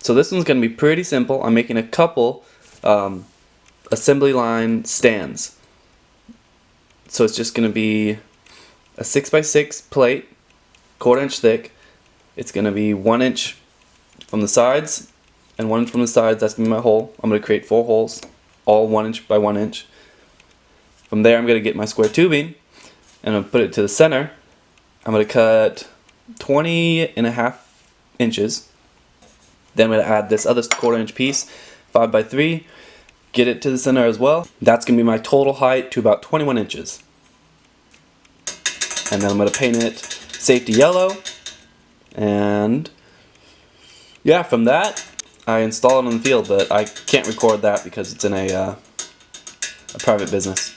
So this one's going to be pretty simple. I'm making a couple assembly line stands. So it's just going to be a 6x6 plate, 1/4 inch thick. It's going to be 1 inch from the sides and 1 inch from the sides. That's going to be my hole. I'm going to create 4 holes, all 1 inch by 1 inch. From there I'm going to get my square tubing and I'm going to put it to the center. I'm going to cut 20.5 inches. Then I'm going to add this other 1/4 inch piece, 5x3, get it to the center as well. That's going to be my total height to about 21 inches. And then I'm going to paint it safety yellow. And yeah, from that I install it on the field, but I can't record that because it's in a private business.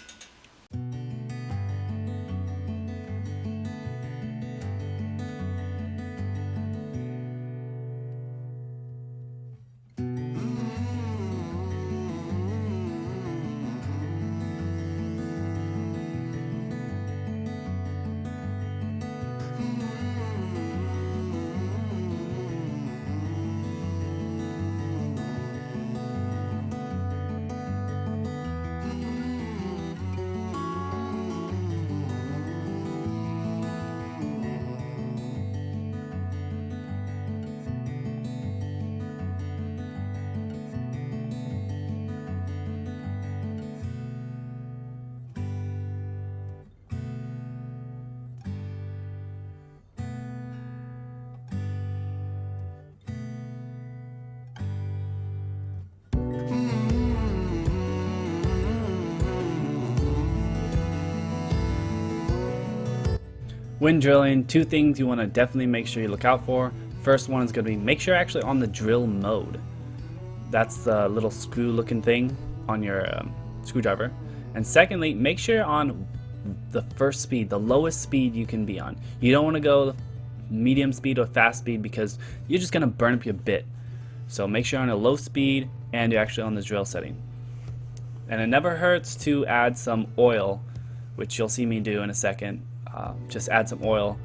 When drilling, 2 things you want to definitely make sure you look out for. First one is going to be make sure you're actually on the drill mode. That's the little screw looking thing on your screwdriver. And secondly, make sure you're on the first speed, the lowest speed you can be on. You don't want to go medium speed or fast speed because you're just going to burn up your bit. So make sure you're on a low speed and you're actually on the drill setting. And it never hurts to add some oil, which you'll see me do in a second. Just add some oil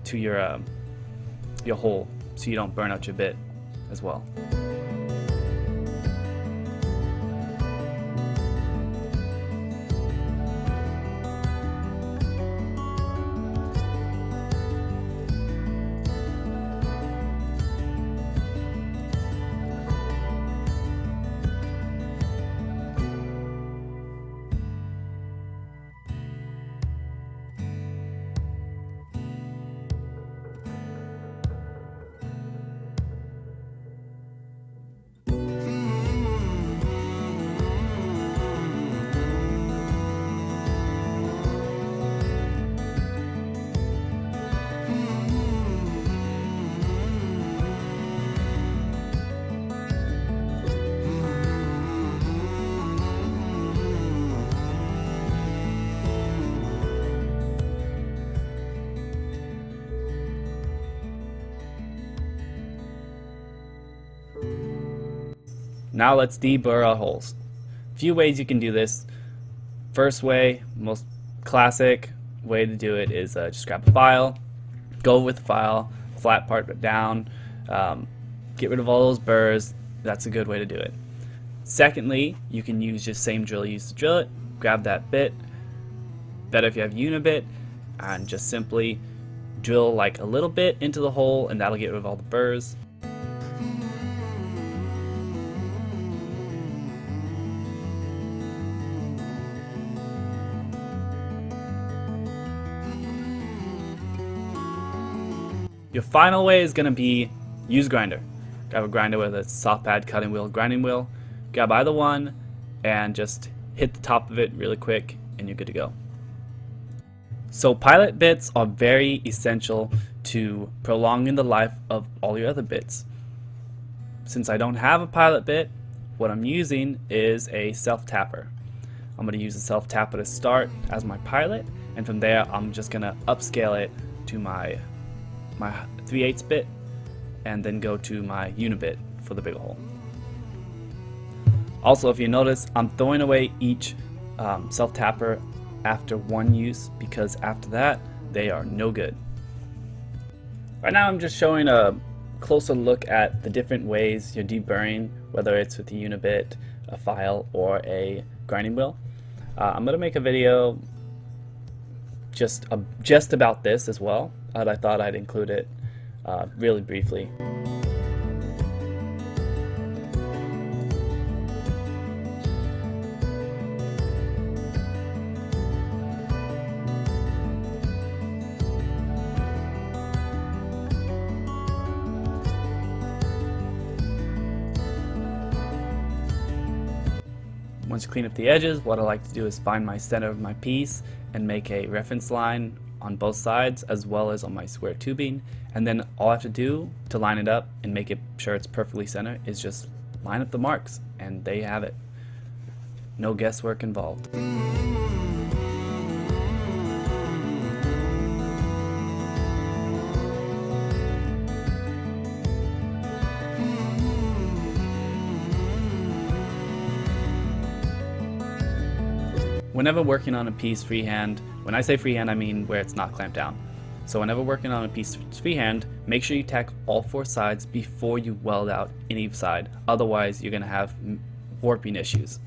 to your hole so you don't burn out your bit as well. Now let's deburr our holes. A few ways you can do this. First way, most classic way to do it is just grab a file, go with the file, flat part down, get rid of all those burrs. That's a good way to do it. Secondly, you can use just same drill you used to drill it, grab that bit, better if you have unibit, and just simply drill like a little bit into the hole and that'll get rid of all the burrs. Your final way is going to be use grinder. Grab a grinder with a soft pad cutting wheel, grinding wheel. Grab either one and just hit the top of it really quick and you're good to go. So pilot bits are very essential to prolonging the life of all your other bits. Since I don't have a pilot bit, what I'm using is a self-tapper. I'm going to use a self-tapper to start as my pilot, and from there I'm just going to upscale it to my 3/8 bit and then go to my unibit for the bigger hole. Also, if you notice, I'm throwing away each self-tapper after one use because after that they are no good. Right now I'm just showing a closer look at the different ways you're deburring, whether it's with a unibit, a file, or a grinding wheel. I'm going to make a video just about this as well, but I thought I'd include it really briefly. Once you clean up the edges, what I like to do is find my center of my piece and make a reference line on both sides as well as on my square tubing, and then all I have to do to line it up and make it sure it's perfectly centered is just line up the marks, and there you have it. No guesswork involved. Whenever working on a piece freehand, when I say freehand I mean where it's not clamped down. So whenever working on a piece freehand, make sure you tack all four sides before you weld out any side. Otherwise you're going to have warping issues.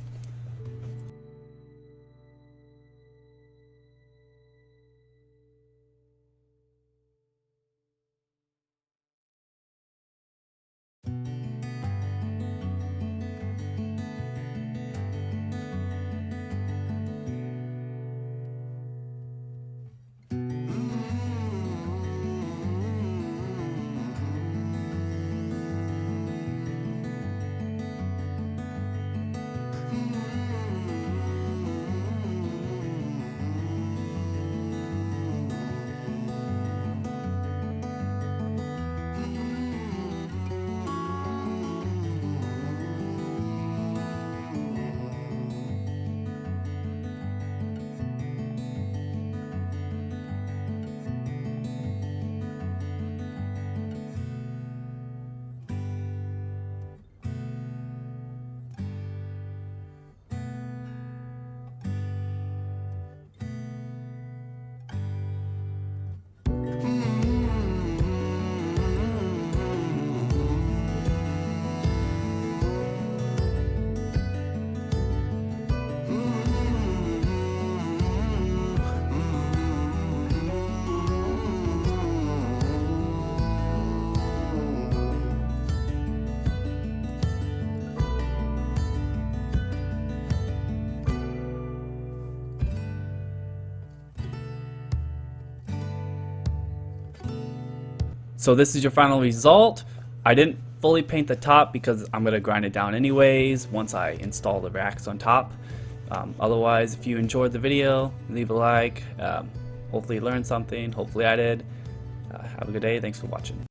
So this is your final result. I didn't fully paint the top because I'm going to grind it down anyways once I install the racks on top. Otherwise, if you enjoyed the video, leave a like. Hopefully you learned something. Hopefully I did. Have a good day. Thanks for watching.